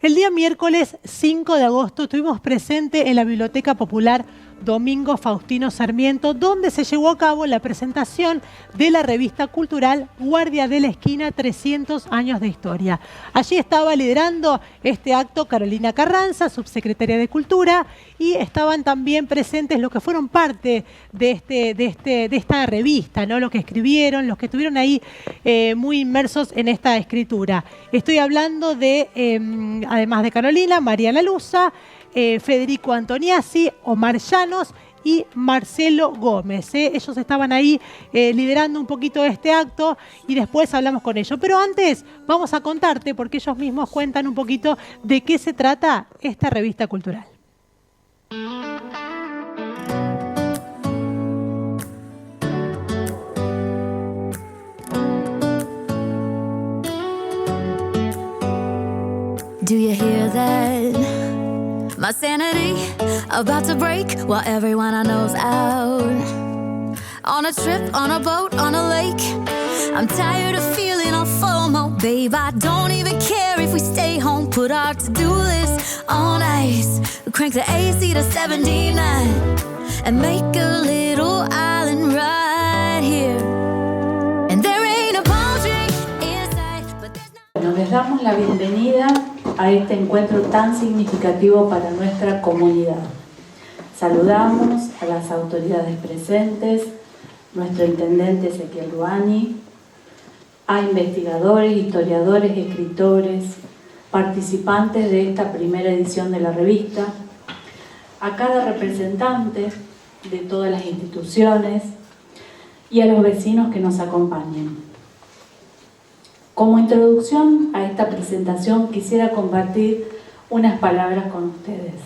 El día miércoles 5 de agosto estuvimos presentes en la Biblioteca Popular Domingo Faustino Sarmiento, donde se llevó a cabo la presentación de la revista cultural Guardia de la Esquina, 300 años de historia. Allí estaba liderando este acto Carolina Carranza, subsecretaria de Cultura, y estaban también presentes los que fueron parte de esta revista, ¿no? Los que escribieron, los que estuvieron ahí muy inmersos en esta escritura. Estoy hablando de, además de Carolina, Mariana Luza, Federico Antoniazzi, Omar Llanos y Marcelo Gómez. Ellos estaban ahí liderando un poquito este acto y después hablamos con ellos. Pero antes vamos a contarte, porque ellos mismos cuentan un poquito de qué se trata esta revista cultural. Do you hear that? My sanity about to break while everyone I know's out. On a trip, on a boat, on a lake. I'm tired of feeling all FOMO. Babe, I don't even care if we stay home. Put our to-do list on ice. We crank the AC to 79 and make a little island right here. And there ain't a palm tree inside, but there's no... Bueno, les damos la bienvenida a este encuentro tan significativo para nuestra comunidad. Saludamos a las autoridades presentes, nuestro intendente Ezequiel Ruani, a investigadores, historiadores, escritores, participantes de esta primera edición de la revista, a cada representante de todas las instituciones y a los vecinos que nos acompañan. Como introducción a esta presentación quisiera compartir unas palabras con ustedes.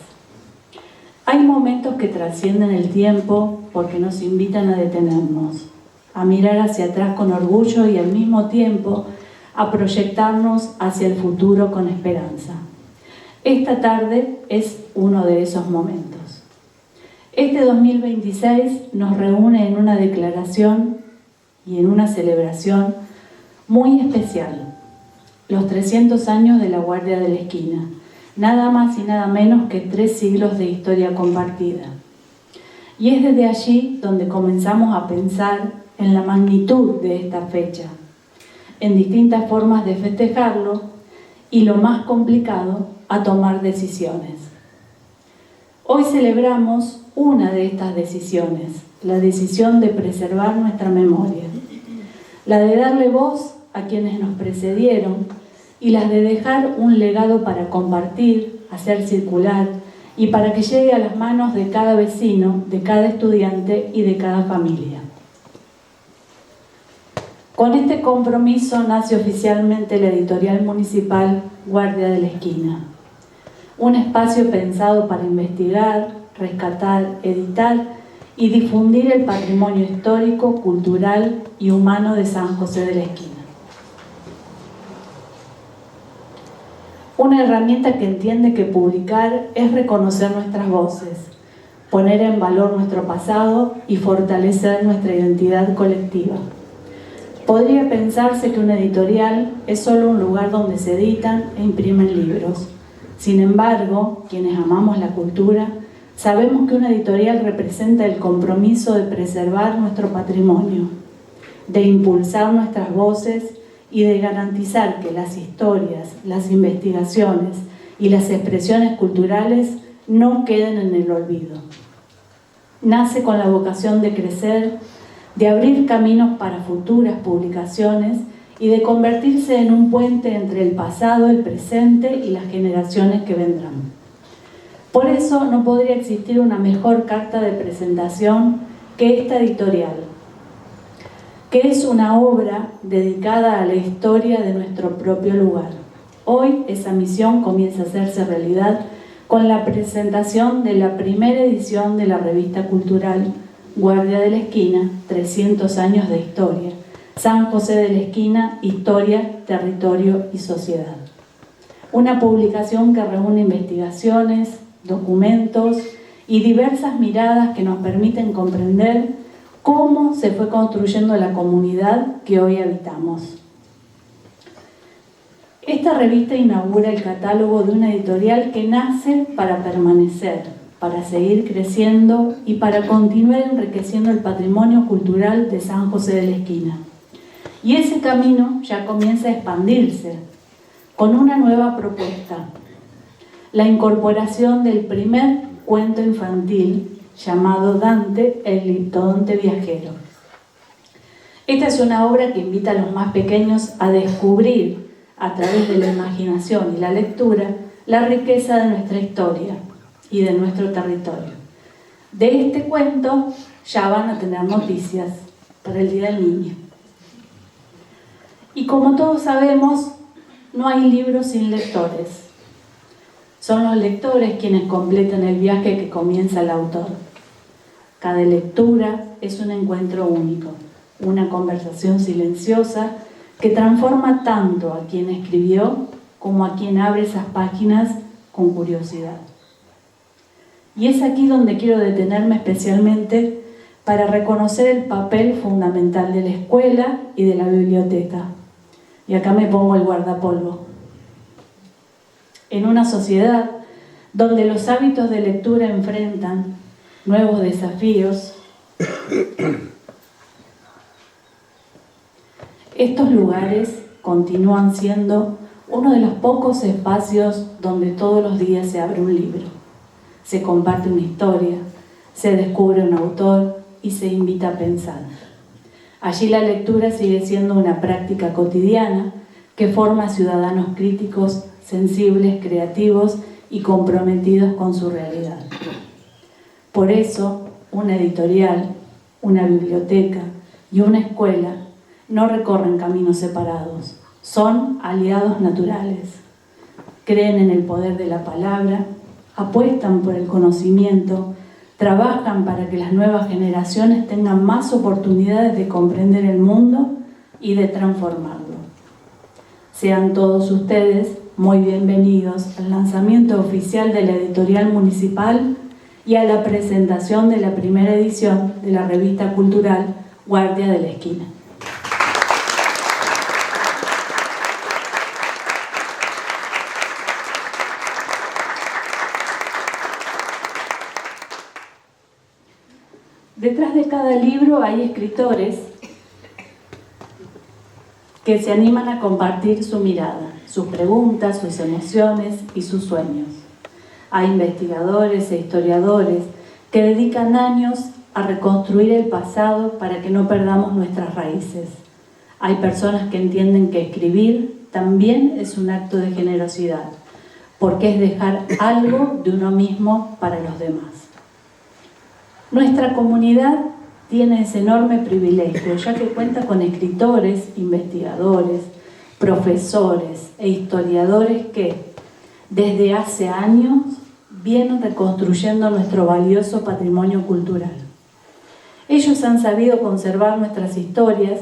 Hay momentos que trascienden el tiempo porque nos invitan a detenernos, a mirar hacia atrás con orgullo y al mismo tiempo a proyectarnos hacia el futuro con esperanza. Esta tarde es uno de esos momentos. Este 2026 nos reúne en una declaración y en una celebración muy especial, los 300 años de la Guardia de la Esquina, nada más y nada menos que 3 siglos de historia compartida. Y es desde allí donde comenzamos a pensar en la magnitud de esta fecha, en distintas formas de festejarlo y, lo más complicado, a tomar decisiones. Hoy celebramos una de estas decisiones, la decisión de preservar nuestra memoria, la de darle voz a quienes nos precedieron y las de dejar un legado para compartir, hacer circular y para que llegue a las manos de cada vecino, de cada estudiante y de cada familia. Con este compromiso nace oficialmente la editorial municipal Guardia de la Esquina, un espacio pensado para investigar, rescatar, editar y difundir el patrimonio histórico, cultural y humano de San José de la Esquina. Una herramienta que entiende que publicar es reconocer nuestras voces, poner en valor nuestro pasado y fortalecer nuestra identidad colectiva. Podría pensarse que una editorial es solo un lugar donde se editan e imprimen libros. Sin embargo, quienes amamos la cultura, sabemos que una editorial representa el compromiso de preservar nuestro patrimonio, de impulsar nuestras voces y de garantizar que las historias, las investigaciones y las expresiones culturales no queden en el olvido. Nace con la vocación de crecer, de abrir caminos para futuras publicaciones y de convertirse en un puente entre el pasado, el presente y las generaciones que vendrán. Por eso no podría existir una mejor carta de presentación que esta editorial, que es una obra dedicada a la historia de nuestro propio lugar. Hoy esa misión comienza a hacerse realidad con la presentación de la primera edición de la revista cultural Guardia de la Esquina, 300 años de historia, San José de la Esquina, historia, territorio y sociedad. Una publicación que reúne investigaciones, documentos y diversas miradas que nos permiten comprender cómo se fue construyendo la comunidad que hoy habitamos. Esta revista inaugura el catálogo de una editorial que nace para permanecer, para seguir creciendo y para continuar enriqueciendo el patrimonio cultural de San José de la Esquina. Y ese camino ya comienza a expandirse con una nueva propuesta: la incorporación del primer cuento infantil llamado Dante, el Gliptodonte Viajero. Esta es una obra que invita a los más pequeños a descubrir, a través de la imaginación y la lectura, la riqueza de nuestra historia y de nuestro territorio. De este cuento ya van a tener noticias para el Día del Niño. Y como todos sabemos, no hay libros sin lectores. Son los lectores quienes completan el viaje que comienza el autor. Cada lectura es un encuentro único, una conversación silenciosa que transforma tanto a quien escribió como a quien abre esas páginas con curiosidad. Y es aquí donde quiero detenerme especialmente para reconocer el papel fundamental de la escuela y de la biblioteca. Y acá me pongo el guardapolvo. En una sociedad donde los hábitos de lectura enfrentan nuevos desafíos, estos lugares continúan siendo uno de los pocos espacios donde todos los días se abre un libro, se comparte una historia, se descubre un autor y se invita a pensar. Allí la lectura sigue siendo una práctica cotidiana que forma a ciudadanos críticos, sensibles, creativos y comprometidos con su realidad. Por eso, una editorial, una biblioteca y una escuela no recorren caminos separados, son aliados naturales. Creen en el poder de la palabra, apuestan por el conocimiento, trabajan para que las nuevas generaciones tengan más oportunidades de comprender el mundo y de transformarlo. Sean todos ustedes muy bienvenidos al lanzamiento oficial de la editorial municipal y a la presentación de la primera edición de la revista cultural Guardia de la Esquina. Detrás de cada libro hay escritores que se animan a compartir su mirada, sus preguntas, sus emociones y sus sueños. Hay investigadores e historiadores que dedican años a reconstruir el pasado para que no perdamos nuestras raíces. Hay personas que entienden que escribir también es un acto de generosidad, porque es dejar algo de uno mismo para los demás. Nuestra comunidad tiene ese enorme privilegio, ya que cuenta con escritores, investigadores, profesores e historiadores que, desde hace años, vienen reconstruyendo nuestro valioso patrimonio cultural. Ellos han sabido conservar nuestras historias,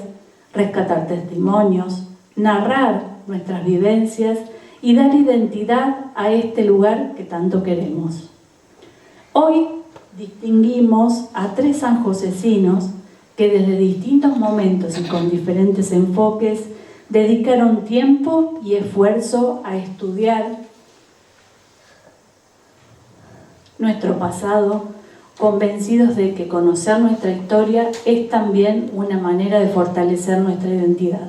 rescatar testimonios, narrar nuestras vivencias y dar identidad a este lugar que tanto queremos. Hoy distinguimos a 3 sanjosecinos que desde distintos momentos y con diferentes enfoques dedicaron tiempo y esfuerzo a estudiar nuestro pasado, convencidos de que conocer nuestra historia es también una manera de fortalecer nuestra identidad.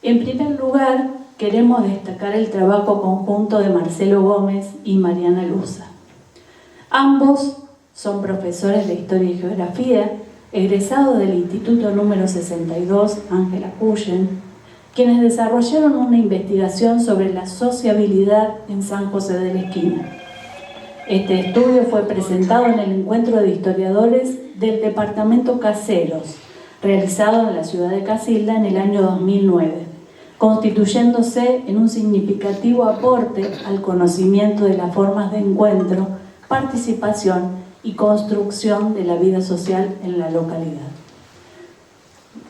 En primer lugar, queremos destacar el trabajo conjunto de Marcelo Gómez y Mariana Luza. Ambos son profesores de Historia y Geografía, egresados del Instituto número 62, Ángela Cullen, quienes desarrollaron una investigación sobre la sociabilidad en San José de la Esquina. Este estudio fue presentado en el Encuentro de Historiadores del Departamento Caseros, realizado en la ciudad de Casilda en el año 2009, constituyéndose en un significativo aporte al conocimiento de las formas de encuentro, participación y construcción de la vida social en la localidad.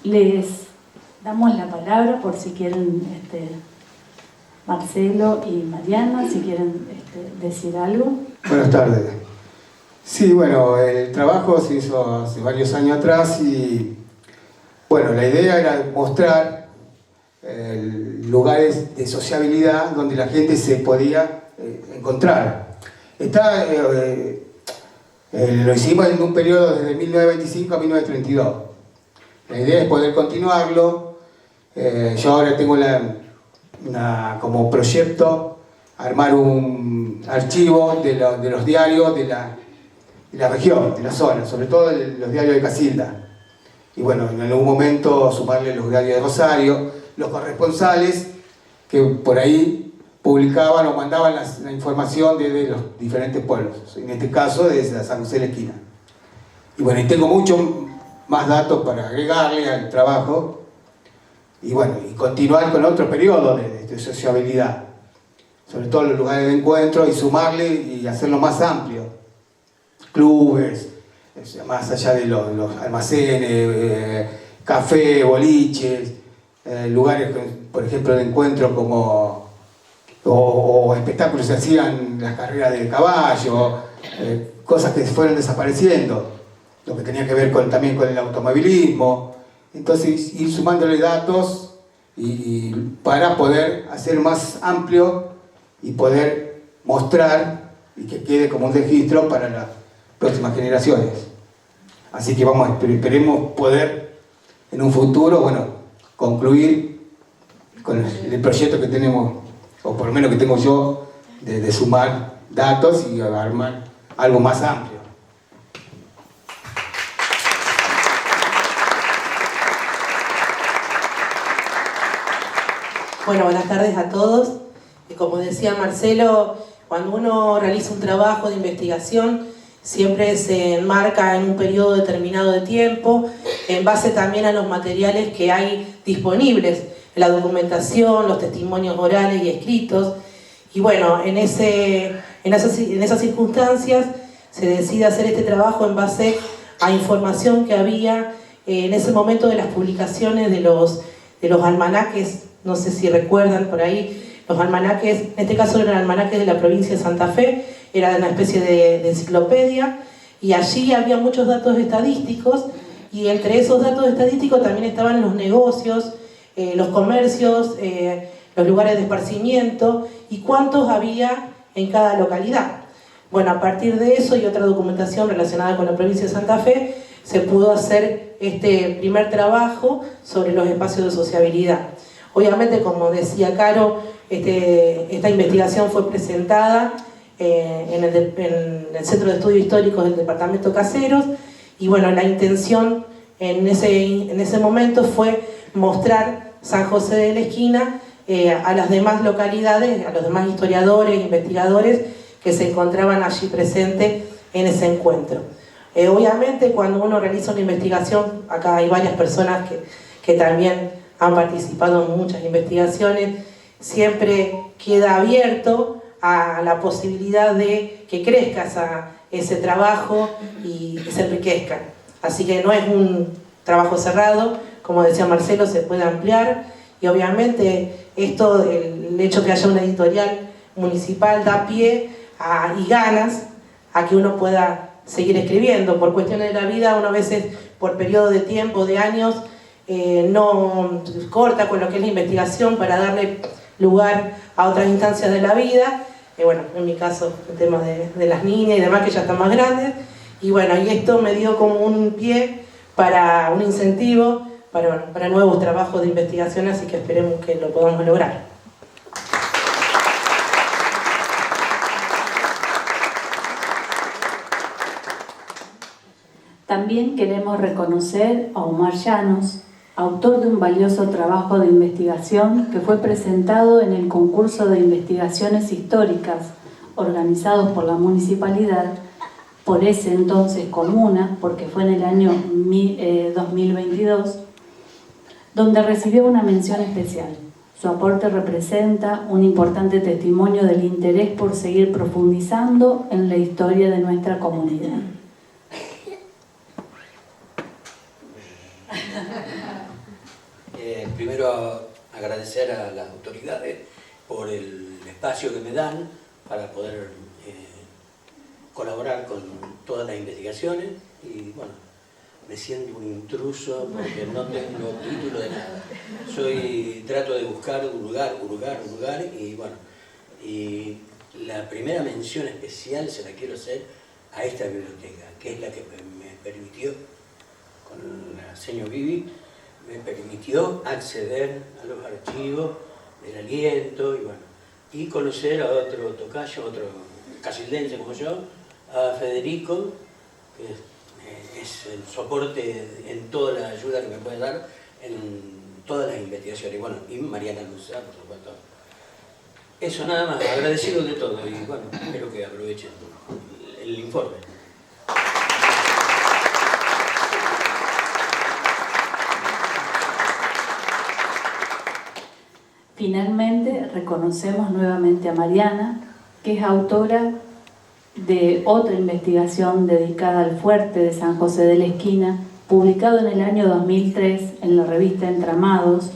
Les damos la palabra por si quieren, Marcelo y Mariana, si quieren decir algo. Buenas tardes. Sí, bueno, el trabajo se hizo hace varios años atrás y, bueno, la idea era mostrar el lugares de sociabilidad donde la gente se podía encontrar. Lo hicimos en un periodo desde 1925 a 1932. La idea es poder continuarlo. Yo ahora tengo como proyecto armar un archivo de los diarios de la región, de la zona, sobre todo los diarios de Casilda. Y bueno, en algún momento sumarle los diarios de Rosario, los corresponsales que por ahí publicaban o mandaban la información desde los diferentes pueblos, en este caso desde San José de la Esquina. Y bueno, y tengo muchos más datos para agregarle al trabajo y bueno, y continuar con otro periodo de sociabilidad, sobre todo los lugares de encuentro, y sumarle y hacerlo más amplio. Clubes, más allá de los almacenes, café, boliches, lugares, por ejemplo, de encuentro como o espectáculos que hacían, las carreras de caballo, cosas que fueron desapareciendo, lo que tenía que ver también con el automovilismo. Entonces ir sumándole datos y para poder hacer más amplio y poder mostrar y que quede como un registro para las próximas generaciones. Así que esperemos poder en un futuro, bueno, concluir con el proyecto que tenemos, o por lo menos que tengo yo, de sumar datos y armar algo más amplio. Bueno, buenas tardes a todos. Como decía Marcelo, cuando uno realiza un trabajo de investigación, siempre se enmarca en un periodo determinado de tiempo, en base también a los materiales que hay disponibles, la documentación, los testimonios orales y escritos. Y bueno, en esas circunstancias se decide hacer este trabajo en base a información que había en ese momento de las publicaciones de los almanaques. No sé si recuerdan por ahí, los almanaques, en este caso eran almanaques de la provincia de Santa Fe, era una especie de enciclopedia, y allí había muchos datos estadísticos, y entre esos datos estadísticos también estaban los negocios, los comercios, los lugares de esparcimiento, y cuántos había en cada localidad. Bueno, a partir de eso y otra documentación relacionada con la provincia de Santa Fe, se pudo hacer este primer trabajo sobre los espacios de sociabilidad. Obviamente, como decía Caro, esta investigación fue presentada en el Centro de Estudios Históricos del Departamento Caseros, y bueno, la intención en ese momento fue mostrar San José de la Esquina a las demás localidades, a los demás historiadores, investigadores que se encontraban allí presentes en ese encuentro. Obviamente, cuando uno realiza una investigación, acá hay varias personas que también han participado en muchas investigaciones, siempre queda abierto a la posibilidad de que crezca ese trabajo y se enriquezca. Así que no es un trabajo cerrado, como decía Marcelo, se puede ampliar, y obviamente el hecho que haya una editorial municipal da pie y ganas a que uno pueda seguir escribiendo. Por cuestiones de la vida, uno a veces por periodo de tiempo, de años, no corta con lo que es la investigación para darle lugar a otras instancias de la vida. Bueno, en mi caso el tema de las niñas y demás, que ya están más grandes, y bueno, y esto me dio como un pie para un incentivo para nuevos trabajos de investigación, así que esperemos que lo podamos lograr. También queremos reconocer a Omar Llanos, autor de un valioso trabajo de investigación que fue presentado en el concurso de investigaciones históricas organizados por la municipalidad, por ese entonces comuna, porque fue en el año 2022, donde recibió una mención especial. Su aporte representa un importante testimonio del interés por seguir profundizando en la historia de nuestra comunidad. Primero agradecer a las autoridades por el espacio que me dan para poder colaborar con todas las investigaciones, y bueno, me siento un intruso porque no tengo título de nada. Trato de buscar, hurgar, y bueno, y la primera mención especial se la quiero hacer a esta biblioteca, que es la que me permitió, con la señora Vivi, me permitió acceder a los archivos del Aliento, y bueno, y conocer a otro tocayo, otro casildense como yo, a Federico, que es el soporte en toda la ayuda que me puede dar en todas las investigaciones, bueno, y Mariana Luzá, por supuesto. Eso nada más, agradecido de todo, y bueno, espero que aprovechen el informe. Finalmente, reconocemos nuevamente a Mariana, que es autora de otra investigación dedicada al fuerte de San José de la Esquina, publicado en el año 2003 en la revista Entramados,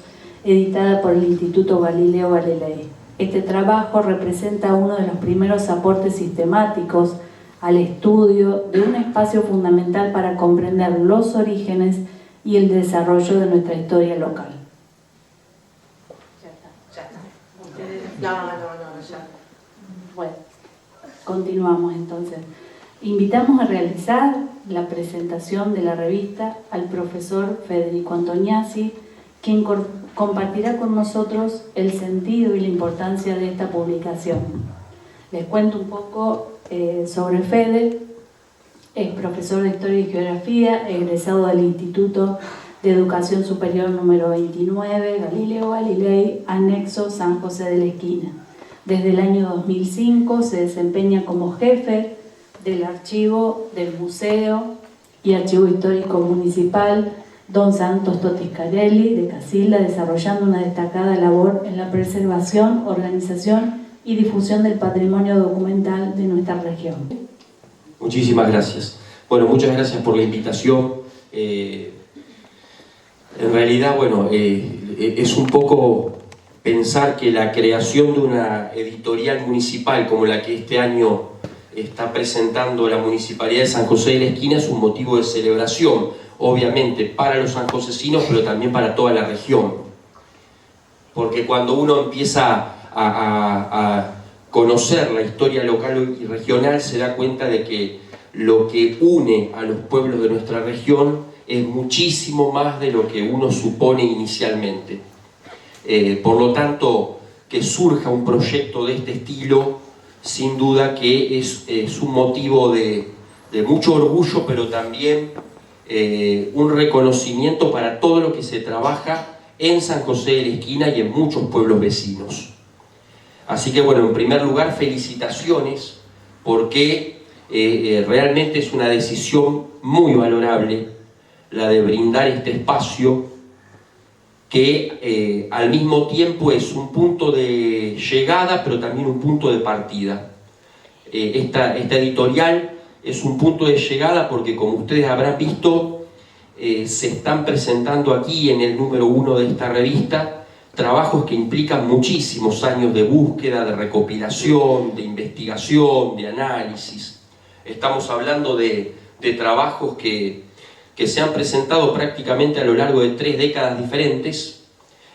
editada por el Instituto Galileo Galilei. Este trabajo representa uno de los primeros aportes sistemáticos al estudio de un espacio fundamental para comprender los orígenes y el desarrollo de nuestra historia local. Ya está. Ya. Bueno, continuamos entonces. Invitamos a realizar la presentación de la revista al profesor Federico Antoniazzi, quien compartirá con nosotros el sentido y la importancia de esta publicación. Les cuento un poco sobre Fede. Es profesor de Historia y Geografía, egresado del Instituto de Educación Superior número 29, Galileo Galilei, anexo San José de la Esquina. Desde el año 2005 se desempeña como jefe del archivo del Museo y Archivo Histórico Municipal Don Santos Totiscarelli de Casilda, desarrollando una destacada labor en la preservación, organización y difusión del patrimonio documental de nuestra región. Muchísimas gracias. Bueno, muchas gracias por la invitación. En realidad, bueno, es un poco pensar que la creación de una editorial municipal como la que este año está presentando la Municipalidad de San José de la Esquina es un motivo de celebración, obviamente para los sanjosecinos, pero también para toda la región. Porque cuando uno empieza a conocer la historia local y regional, se da cuenta de que lo que une a los pueblos de nuestra región es muchísimo más de lo que uno supone inicialmente. Por lo tanto, que surja un proyecto de este estilo, sin duda que es un motivo de mucho orgullo, pero también un reconocimiento para todo lo que se trabaja en San José de la Esquina y en muchos pueblos vecinos. Así que bueno, en primer lugar, felicitaciones, porque realmente es una decisión muy valorable la de brindar este espacio que al mismo tiempo es un punto de llegada, pero también un punto de partida. Esta editorial es un punto de llegada porque, como ustedes habrán visto, se están presentando aquí en el número 1 de esta revista trabajos que implican muchísimos años de búsqueda, de recopilación, de investigación, de análisis. Estamos hablando de trabajos que se han presentado prácticamente a lo largo de 3 décadas diferentes,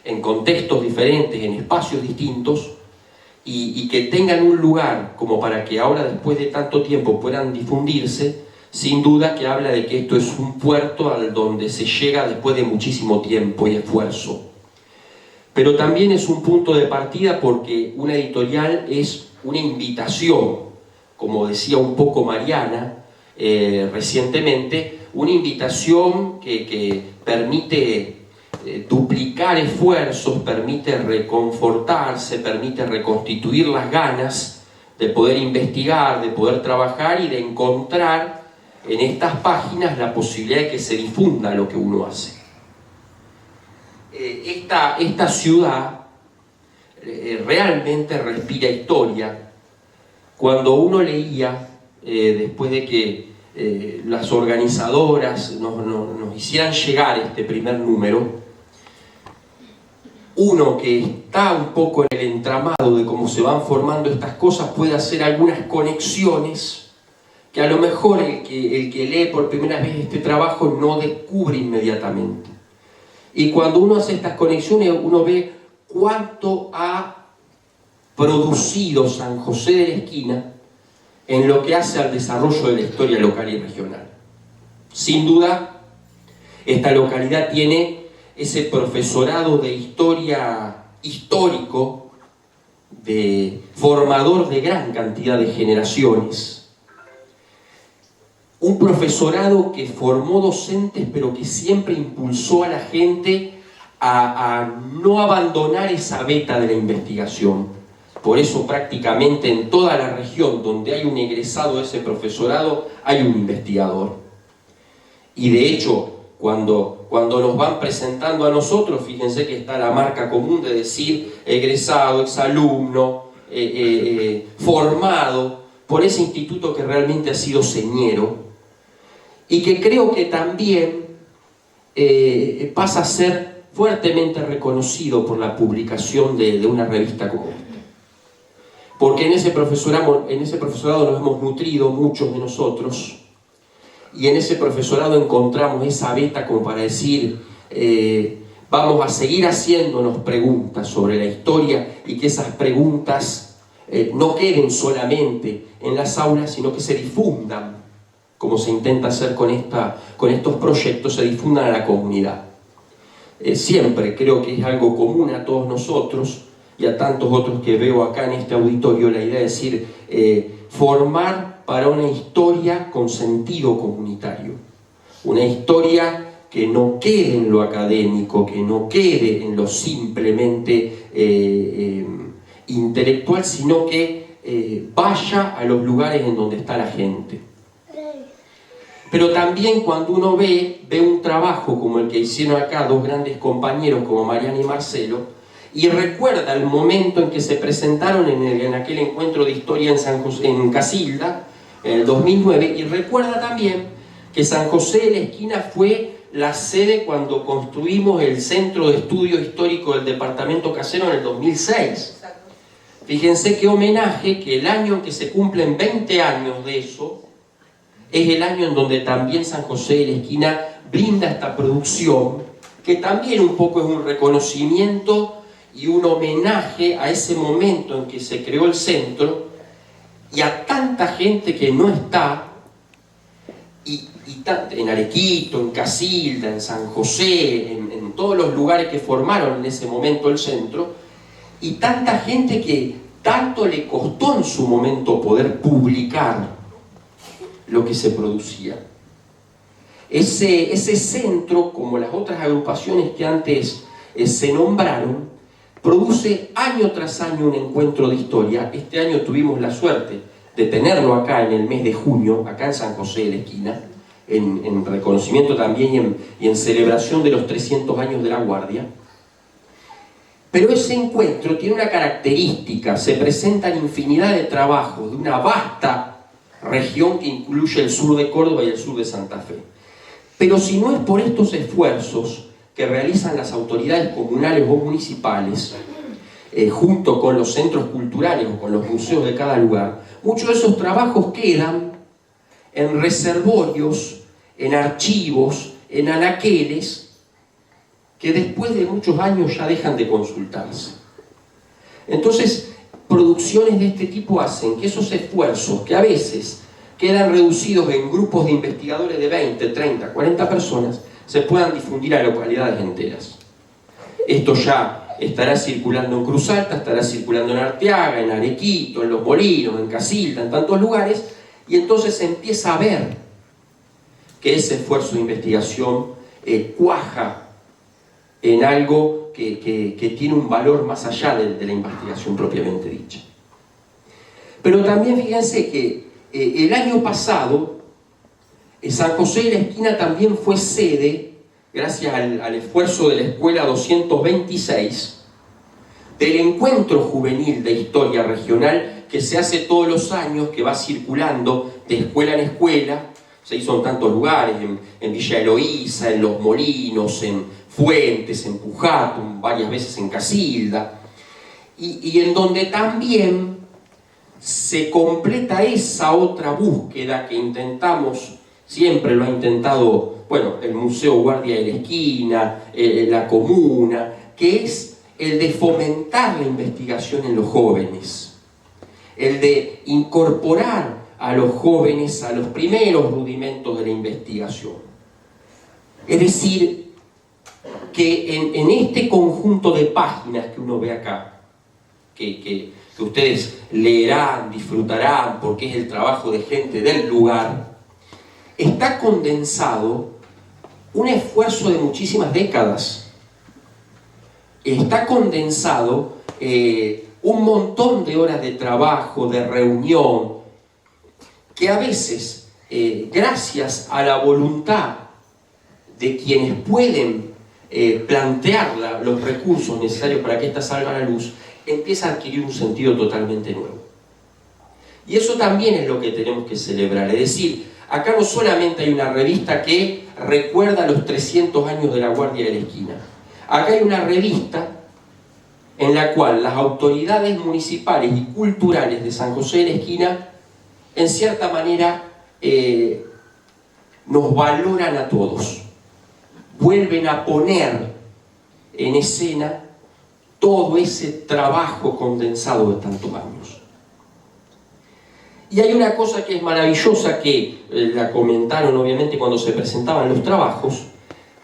en contextos diferentes, en espacios distintos, y que tengan un lugar como para que ahora, después de tanto tiempo, puedan difundirse, sin duda que habla de que esto es un puerto al donde se llega después de muchísimo tiempo y esfuerzo. Pero también es un punto de partida porque una editorial es una invitación, como decía un poco Mariana recientemente, una invitación que permite duplicar esfuerzos, permite reconfortarse, permite reconstituir las ganas de poder investigar, de poder trabajar y de encontrar en estas páginas la posibilidad de que se difunda lo que uno hace. Esta ciudad realmente respira historia. Cuando uno leía, después de que las organizadoras nos hicieran llegar este primer número, uno que está un poco en el entramado de cómo se van formando estas cosas puede hacer algunas conexiones que a lo mejor el que lee por primera vez este trabajo no descubre inmediatamente. Y cuando uno hace estas conexiones, uno ve cuánto ha producido San José de la Esquina en lo que hace al desarrollo de la historia local y regional. Sin duda, esta localidad tiene ese profesorado de historia histórico, de formador de gran cantidad de generaciones. Un profesorado que formó docentes, pero que siempre impulsó a la gente a no abandonar esa veta de la investigación. Por eso prácticamente en toda la región donde hay un egresado de ese profesorado, hay un investigador. Y de hecho, cuando nos van presentando a nosotros, fíjense que está la marca común de decir egresado, exalumno, formado por ese instituto que realmente ha sido señero y que creo que también pasa a ser fuertemente reconocido por la publicación de una revista como esta. Porque en ese profesorado nos hemos nutrido muchos de nosotros, y en ese profesorado encontramos esa veta como para decir, vamos a seguir haciéndonos preguntas sobre la historia, y que esas preguntas no queden solamente en las aulas, sino que se difundan, como se intenta hacer con estos proyectos, se difundan a la comunidad. Siempre creo que es algo común a todos nosotros y a tantos otros que veo acá en este auditorio, la idea de decir, formar para una historia con sentido comunitario, una historia que no quede en lo académico, que no quede en lo simplemente intelectual, sino que vaya a los lugares en donde está la gente. Pero también cuando uno ve un trabajo como el que hicieron acá dos grandes compañeros como Mariana y Marcelo, y recuerda el momento en que se presentaron en aquel encuentro de historia en Casilda, en el 2009, y recuerda también que San José de la Esquina fue la sede cuando construimos el Centro de Estudio Histórico del Departamento Casero en el 2006. Fíjense qué homenaje, que el año en que se cumplen 20 años de eso, es el año en donde también San José de la Esquina brinda esta producción, que también un poco es un reconocimiento y un homenaje a ese momento en que se creó el centro y a tanta gente que no está, en Arequito, en Casilda, en San José, en todos los lugares que formaron en ese momento el centro, y tanta gente que tanto le costó en su momento poder publicar lo que se producía. Ese centro, como las otras agrupaciones que antes se nombraron, produce año tras año un encuentro de historia. Este año tuvimos la suerte de tenerlo acá en el mes de junio, acá en San José de la Esquina, en reconocimiento también y en celebración de los 300 años de la Guardia. Pero ese encuentro tiene una característica: se presentan infinidad de trabajos de una vasta región que incluye el sur de Córdoba y el sur de Santa Fe. Pero si no es por estos esfuerzos que realizan las autoridades comunales o municipales, junto con los centros culturales o con los museos de cada lugar, muchos de esos trabajos quedan en reservorios, en archivos, en anaqueles, que después de muchos años ya dejan de consultarse. Entonces, producciones de este tipo hacen que esos esfuerzos, que a veces quedan reducidos en grupos de investigadores de 20, 30, 40 personas, se puedan difundir a localidades enteras. Esto ya estará circulando en Cruz Alta, estará circulando en Arteaga, en Arequito, en Los Molinos, en Casilda, en tantos lugares, y entonces se empieza a ver que ese esfuerzo de investigación cuaja en algo que tiene un valor más allá de la investigación propiamente dicha. Pero también fíjense que el año pasado San José de la Esquina también fue sede, gracias al esfuerzo de la Escuela 226, del encuentro juvenil de historia regional que se hace todos los años, que va circulando de escuela en escuela. Se hizo en tantos lugares, en Villa Eloísa, en Los Molinos, en Fuentes, en Pujato, varias veces en Casilda, y en donde también se completa esa otra búsqueda que intentamos, siempre lo ha intentado, bueno, el Museo Guardia de la Esquina, la Comuna, que es el de fomentar la investigación en los jóvenes, el de incorporar a los jóvenes a los primeros rudimentos de la investigación. Es decir, que en este conjunto de páginas que uno ve acá, que ustedes leerán, disfrutarán, porque es el trabajo de gente del lugar, está condensado un esfuerzo de muchísimas décadas. Está condensado un montón de horas de trabajo, de reunión, que a veces, gracias a la voluntad de quienes pueden plantear los recursos necesarios para que ésta salga a la luz, empieza a adquirir un sentido totalmente nuevo. Y eso también es lo que tenemos que celebrar. Es decir, acá no solamente hay una revista que recuerda los 300 años de la Guardia de la Esquina. Acá hay una revista en la cual las autoridades municipales y culturales de San José de la Esquina, en cierta manera, nos valoran a todos. Vuelven a poner en escena todo ese trabajo condensado de tantos años. Y hay una cosa que es maravillosa, que la comentaron obviamente cuando se presentaban los trabajos,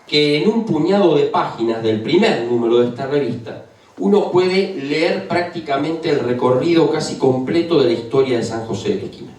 que en un puñado de páginas del primer número de esta revista uno puede leer prácticamente el recorrido casi completo de la historia de San José de la Esquina.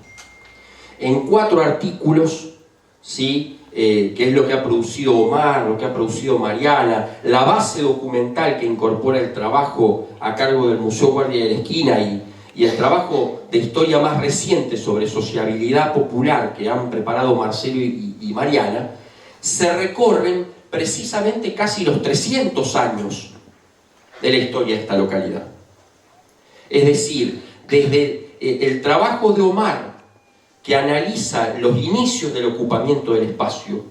En 4 artículos, ¿sí? Que es lo que ha producido Omar, lo que ha producido Mariana, la base documental que incorpora el trabajo a cargo del Museo Guardia de la Esquina y el trabajo de historia más reciente sobre sociabilidad popular que han preparado Marcelo y Mariana, se recorren precisamente casi los 300 años de la historia de esta localidad. Es decir, desde el trabajo de Omar, que analiza los inicios del ocupamiento del espacio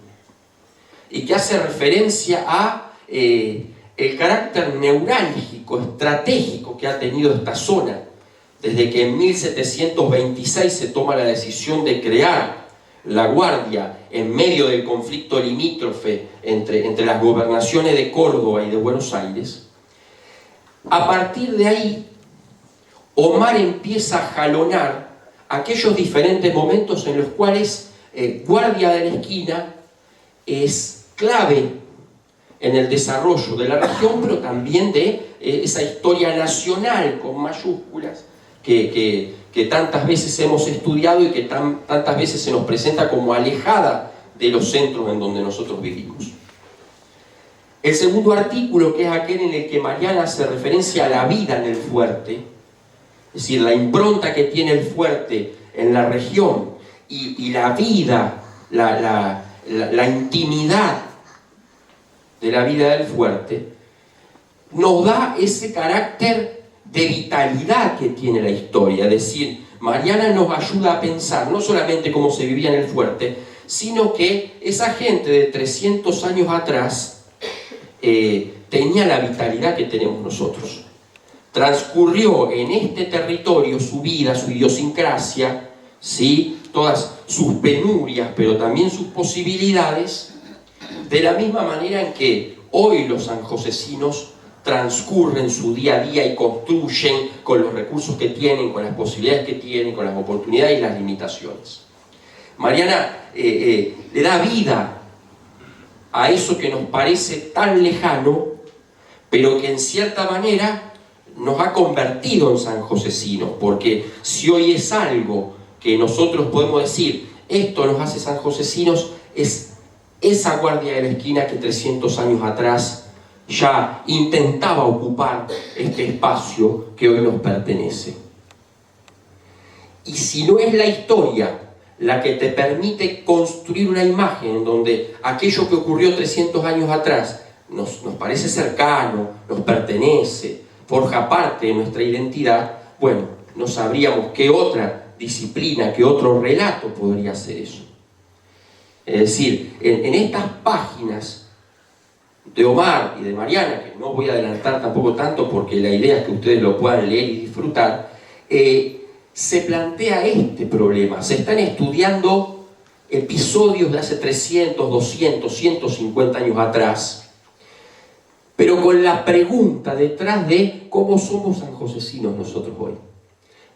y que hace referencia a el carácter neurálgico, estratégico que ha tenido esta zona, desde que en 1726 se toma la decisión de crear la Guardia en medio del conflicto limítrofe entre las gobernaciones de Córdoba y de Buenos Aires. A partir de ahí, Omar empieza a jalonar aquellos diferentes momentos en los cuales Guardia de la Esquina es clave en el desarrollo de la región, pero también de esa historia nacional con mayúsculas que tantas veces hemos estudiado y que tantas veces se nos presenta como alejada de los centros en donde nosotros vivimos. El segundo artículo, que es aquel en el que Mariana hace referencia a la vida en el fuerte, es decir, la impronta que tiene el fuerte en la región y la vida, la intimidad de la vida del fuerte, nos da ese carácter de vitalidad que tiene la historia. Es decir, Mariana nos ayuda a pensar no solamente cómo se vivía en el fuerte, sino que esa gente de 300 años atrás tenía la vitalidad que tenemos nosotros. Transcurrió en este territorio su vida, su idiosincrasia, ¿sí? Todas sus penurias, pero también sus posibilidades, de la misma manera en que hoy los sanjosecinos transcurren su día a día y construyen con los recursos que tienen, con las posibilidades que tienen, con las oportunidades y las limitaciones. Mariana le da vida a eso que nos parece tan lejano, pero que en cierta manera nos ha convertido en sanjosecinos, porque si hoy es algo que nosotros podemos decir, esto nos hace sanjosecinos, es esa Guardia de la Esquina que 300 años atrás ya intentaba ocupar este espacio que hoy nos pertenece. Y si no es la historia la que te permite construir una imagen en donde aquello que ocurrió 300 años atrás nos parece cercano, nos pertenece, forja parte de nuestra identidad, bueno, no sabríamos qué otra disciplina, qué otro relato podría ser eso. Es decir, en estas páginas de Omar y de Mariana, que no voy a adelantar tampoco tanto porque la idea es que ustedes lo puedan leer y disfrutar, se plantea este problema. Se están estudiando episodios de hace 300, 200, 150 años atrás, pero con la pregunta detrás de cómo somos sanjosecinos nosotros hoy.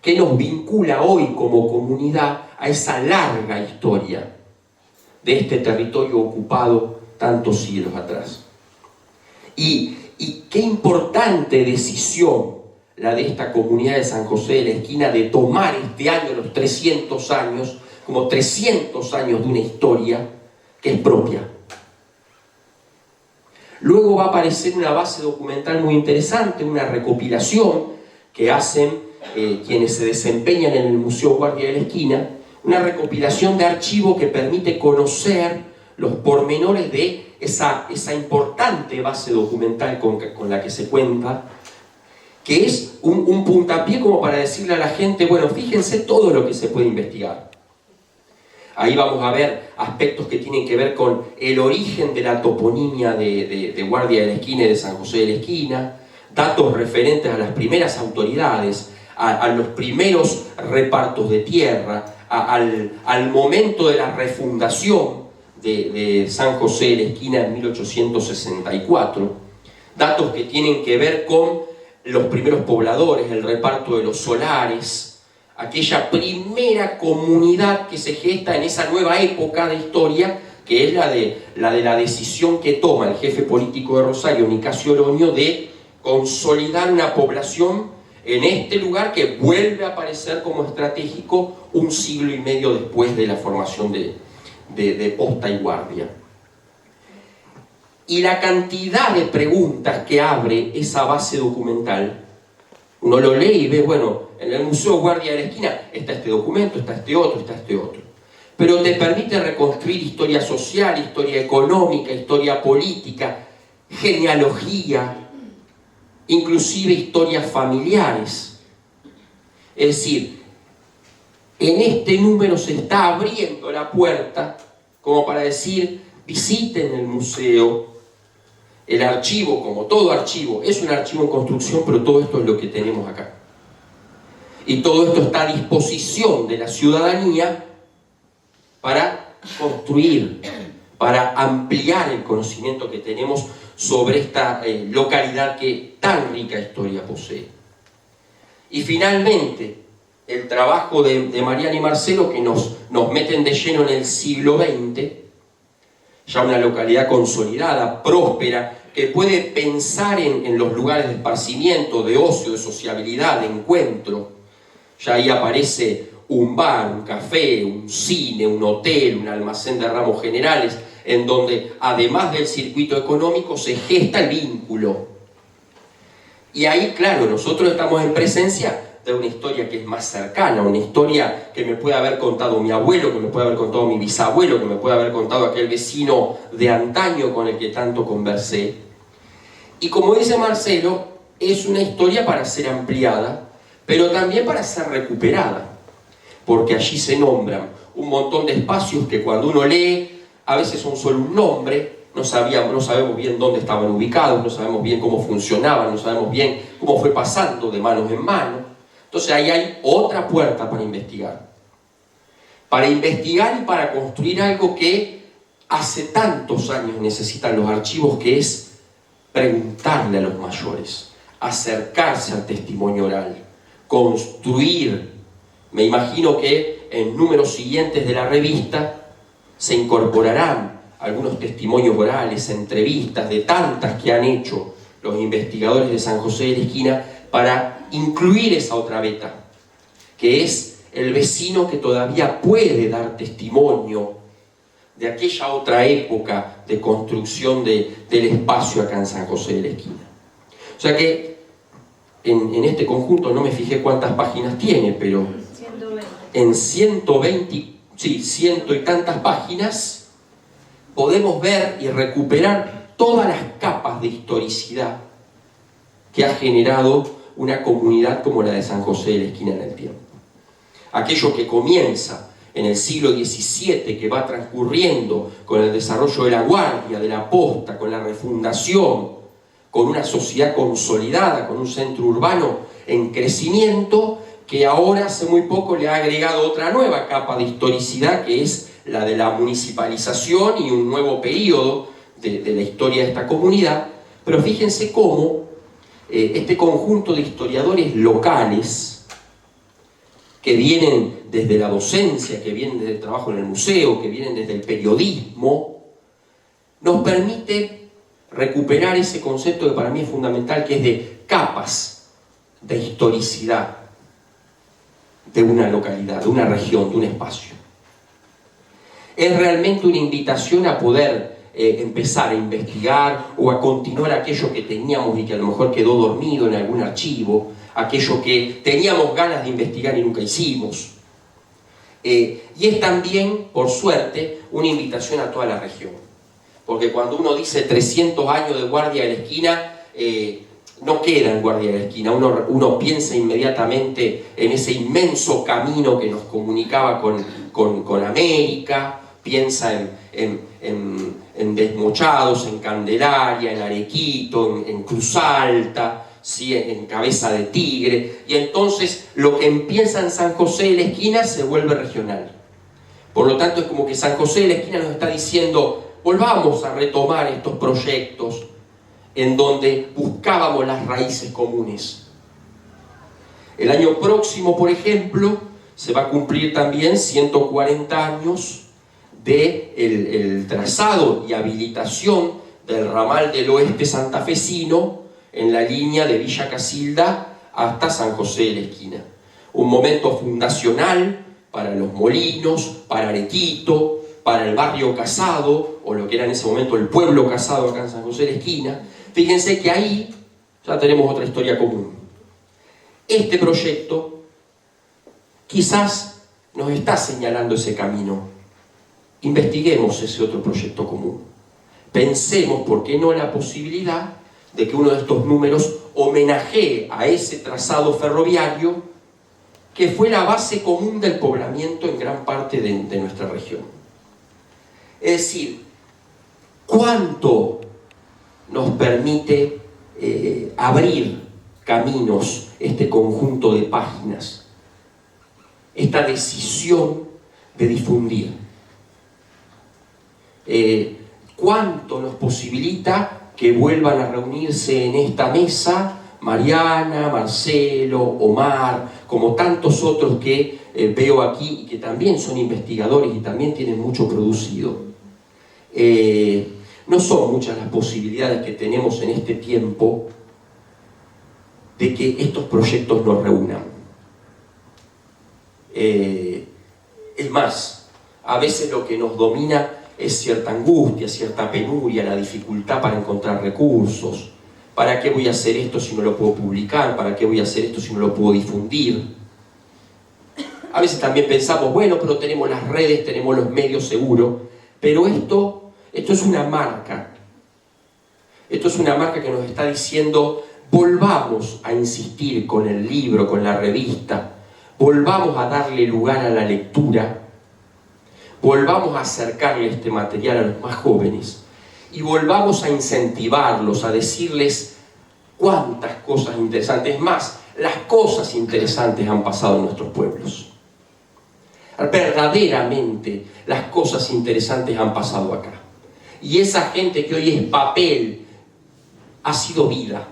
¿Qué nos vincula hoy como comunidad a esa larga historia de este territorio ocupado tantos siglos atrás? Y qué importante decisión la de esta comunidad de San José de la Esquina de tomar este año, los 300 años, como 300 años de una historia que es propia. Luego va a aparecer una base documental muy interesante, una recopilación que hacen quienes se desempeñan en el Museo Guardia de la Esquina, una recopilación de archivo que permite conocer los pormenores de esa importante base documental con la que se cuenta, que es un puntapié como para decirle a la gente, bueno, fíjense todo lo que se puede investigar. Ahí vamos a ver aspectos que tienen que ver con el origen de la toponimia de Guardia de la Esquina y de San José de la Esquina, datos referentes a las primeras autoridades, a los primeros repartos de tierra, al momento de la refundación de San José de la Esquina en 1864, datos que tienen que ver con los primeros pobladores, el reparto de los solares, aquella primera comunidad que se gesta en esa nueva época de historia, que es la de la decisión que toma el jefe político de Rosario, Nicasio Oroño, de consolidar una población en este lugar que vuelve a aparecer como estratégico un siglo y medio después de la formación de Posta y Guardia. Y la cantidad de preguntas que abre esa base documental, uno lo lee y ve, bueno, en el Museo Guardia de la Esquina está este documento, está este otro, está este otro. Pero te permite reconstruir historia social, historia económica, historia política, genealogía, inclusive historias familiares. Es decir, en este número se está abriendo la puerta como para decir, visiten el museo. El archivo, como todo archivo, es un archivo en construcción, pero todo esto es lo que tenemos acá. Y todo esto está a disposición de la ciudadanía para construir, para ampliar el conocimiento que tenemos sobre esta localidad que tan rica historia posee. Y finalmente, el trabajo de Mariana y Marcelo, que nos meten de lleno en el siglo XX, ya una localidad consolidada, próspera, que puede pensar en los lugares de esparcimiento, de ocio, de sociabilidad, de encuentro. Ya ahí aparece un bar, un café, un cine, un hotel, un almacén de ramos generales, en donde además del circuito económico se gesta el vínculo. Y ahí, claro, nosotros estamos en presencia de una historia que es más cercana, una historia que me puede haber contado mi abuelo, que me puede haber contado mi bisabuelo, que me puede haber contado aquel vecino de antaño con el que tanto conversé. Y como dice Marcelo, es una historia para ser ampliada, pero también para ser recuperada, porque allí se nombran un montón de espacios que cuando uno lee, a veces son solo un nombre, no sabemos bien dónde estaban ubicados, no sabemos bien cómo funcionaban, no sabemos bien cómo fue pasando de manos en mano. Entonces ahí hay otra puerta para investigar y para construir algo que hace tantos años necesitan los archivos, que es preguntarle a los mayores, acercarse al testimonio oral, construir. Me imagino que en números siguientes de la revista se incorporarán algunos testimonios orales, entrevistas de tantas que han hecho los investigadores de San José de la Esquina, para incluir esa otra beta, que es el vecino que todavía puede dar testimonio de aquella otra época de construcción del espacio acá en San José de la Esquina. O sea que en este conjunto no me fijé cuántas páginas tiene, pero 120. En 120, sí, ciento y tantas páginas, podemos ver y recuperar todas las capas de historicidad que ha generado una comunidad como la de San José de la Esquina en el tiempo. Aquello que comienza en el siglo XVII, que va transcurriendo con el desarrollo de la Guardia, de la Posta, con la refundación, con una sociedad consolidada, con un centro urbano en crecimiento, que ahora hace muy poco le ha agregado otra nueva capa de historicidad, que es la de la municipalización y un nuevo periodo de la historia de esta comunidad. Pero fíjense cómo este conjunto de historiadores locales que vienen desde la docencia, que vienen desde el trabajo en el museo, que vienen desde el periodismo, nos permite recuperar ese concepto que para mí es fundamental, que es de capas de historicidad de una localidad, de una región, de un espacio. Es realmente una invitación a poder empezar a investigar o a continuar aquello que teníamos y que a lo mejor quedó dormido en algún archivo, aquello que teníamos ganas de investigar y nunca hicimos. Y es también, por suerte, una invitación a toda la región. Porque cuando uno dice 300 años de Guardia de la Esquina, no queda en Guardia de la Esquina. Uno piensa inmediatamente en ese inmenso camino que nos comunicaba con América, piensa en Desmochados, en Candelaria, en Arequito, en Cruz Alta, ¿sí? En Cabeza de Tigre, y entonces lo que empieza en San José de la Esquina se vuelve regional. Por lo tanto, es como que San José de la Esquina nos está diciendo: volvamos a retomar estos proyectos en donde buscábamos las raíces comunes. El año próximo, por ejemplo, se va a cumplir también 140 años del trazado y habilitación del ramal del oeste santafesino en la línea de Villa Casilda hasta San José de la Esquina. Un momento fundacional para los Molinos, para Arequito, para el barrio Casado, o lo que era en ese momento el pueblo Casado acá en San José de la Esquina. Fíjense que ahí ya tenemos otra historia común. Este proyecto quizás nos está señalando ese camino. Investiguemos ese otro proyecto común. Pensemos, ¿por qué no?, la posibilidad de que uno de estos números homenajee a ese trazado ferroviario que fue la base común del poblamiento en gran parte de nuestra región. Es decir, ¿cuánto nos permite abrir caminos este conjunto de páginas? Esta decisión de difundir. ¿Cuánto nos posibilita que vuelvan a reunirse en esta mesa Mariana, Marcelo, Omar, como tantos otros que veo aquí y que también son investigadores y también tienen mucho producido? No son muchas las posibilidades que tenemos en este tiempo de que estos proyectos nos reúnan. Es más, a veces lo que nos domina es cierta angustia, cierta penuria, la dificultad para encontrar recursos. ¿Para qué voy a hacer esto si no lo puedo publicar? ¿Para qué voy a hacer esto si no lo puedo difundir? A veces también pensamos, bueno, pero tenemos las redes, tenemos los medios seguros, pero esto es una marca. Esto es una marca que nos está diciendo: volvamos a insistir con el libro, con la revista, volvamos a darle lugar a la lectura, volvamos a acercarle este material a los más jóvenes y volvamos a incentivarlos, a decirles cuántas cosas interesantes, más, las cosas interesantes han pasado en nuestros pueblos. Verdaderamente las cosas interesantes han pasado acá. Y esa gente que hoy es papel ha sido vida.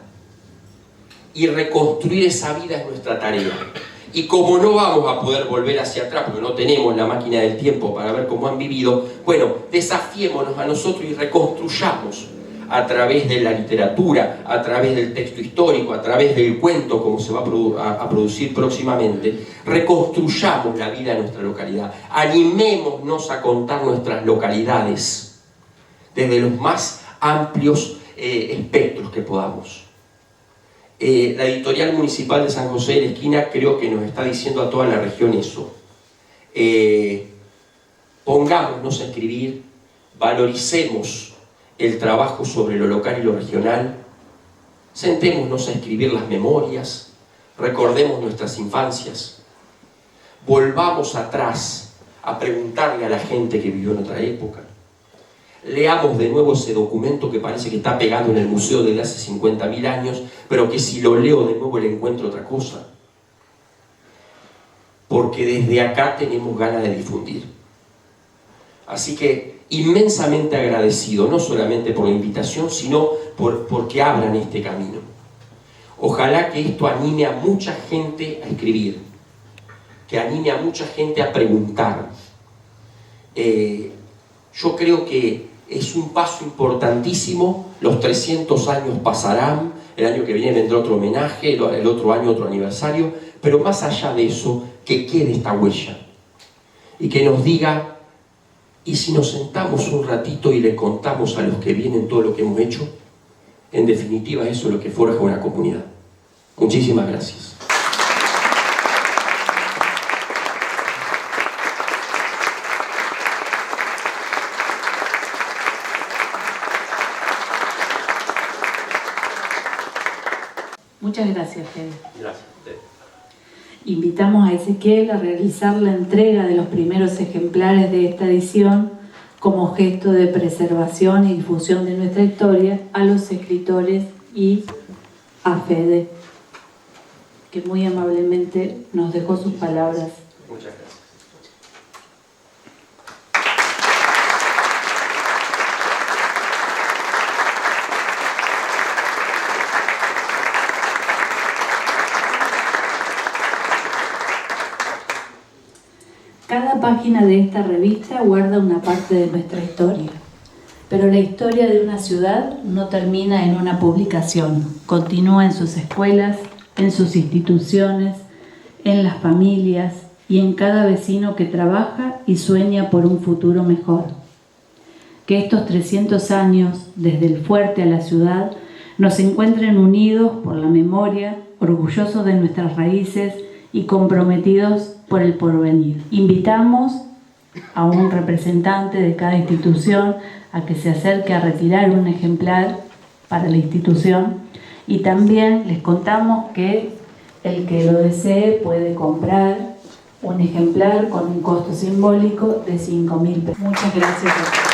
Y reconstruir esa vida es nuestra tarea. Y como no vamos a poder volver hacia atrás, porque no tenemos la máquina del tiempo para ver cómo han vivido, bueno, desafiémonos a nosotros y reconstruyamos a través de la literatura, a través del texto histórico, a través del cuento, como se va a producir próximamente, reconstruyamos la vida de nuestra localidad. Animémonos a contar nuestras localidades desde los más amplios espectros que podamos. La editorial municipal de San José de la Esquina creo que nos está diciendo a toda la región eso. Pongámonos a escribir, valoricemos el trabajo sobre lo local y lo regional, sentémonos a escribir las memorias, recordemos nuestras infancias, volvamos atrás a preguntarle a la gente que vivió en otra época. Leamos de nuevo ese documento que parece que está pegado en el museo desde hace 50.000 años, pero que si lo leo de nuevo le encuentro otra cosa. porque desde acá tenemos ganas de difundir. Así que inmensamente agradecido, no solamente por la invitación, sino porque abran este camino. Ojalá que esto anime a mucha gente a escribir, que anime a mucha gente a preguntar. Yo creo que es un paso importantísimo. Los 300 años pasarán, el año que viene vendrá otro homenaje, el otro año otro aniversario, pero más allá de eso, que quede esta huella y que nos diga: ¿y si nos sentamos un ratito y le contamos a los que vienen todo lo que hemos hecho? En definitiva, eso es lo que forja una comunidad. Muchísimas gracias. Muchas gracias, Fede. Gracias a usted. Invitamos a Ezequiel a realizar la entrega de los primeros ejemplares de esta edición como gesto de preservación y difusión de nuestra historia a los escritores y a Fede, que muy amablemente nos dejó sus palabras. Muchas gracias. Cada página de esta revista guarda una parte de nuestra historia, pero la historia de una ciudad no termina en una publicación, continúa en sus escuelas, en sus instituciones, en las familias y en cada vecino que trabaja y sueña por un futuro mejor. Que estos 300 años, desde el fuerte a la ciudad, nos encuentren unidos por la memoria, orgullosos de nuestras raíces y comprometidos por el porvenir. Invitamos a un representante de cada institución a que se acerque a retirar un ejemplar para la institución, y también les contamos que el que lo desee puede comprar un ejemplar con un costo simbólico de 5.000 pesos. Muchas gracias a todos.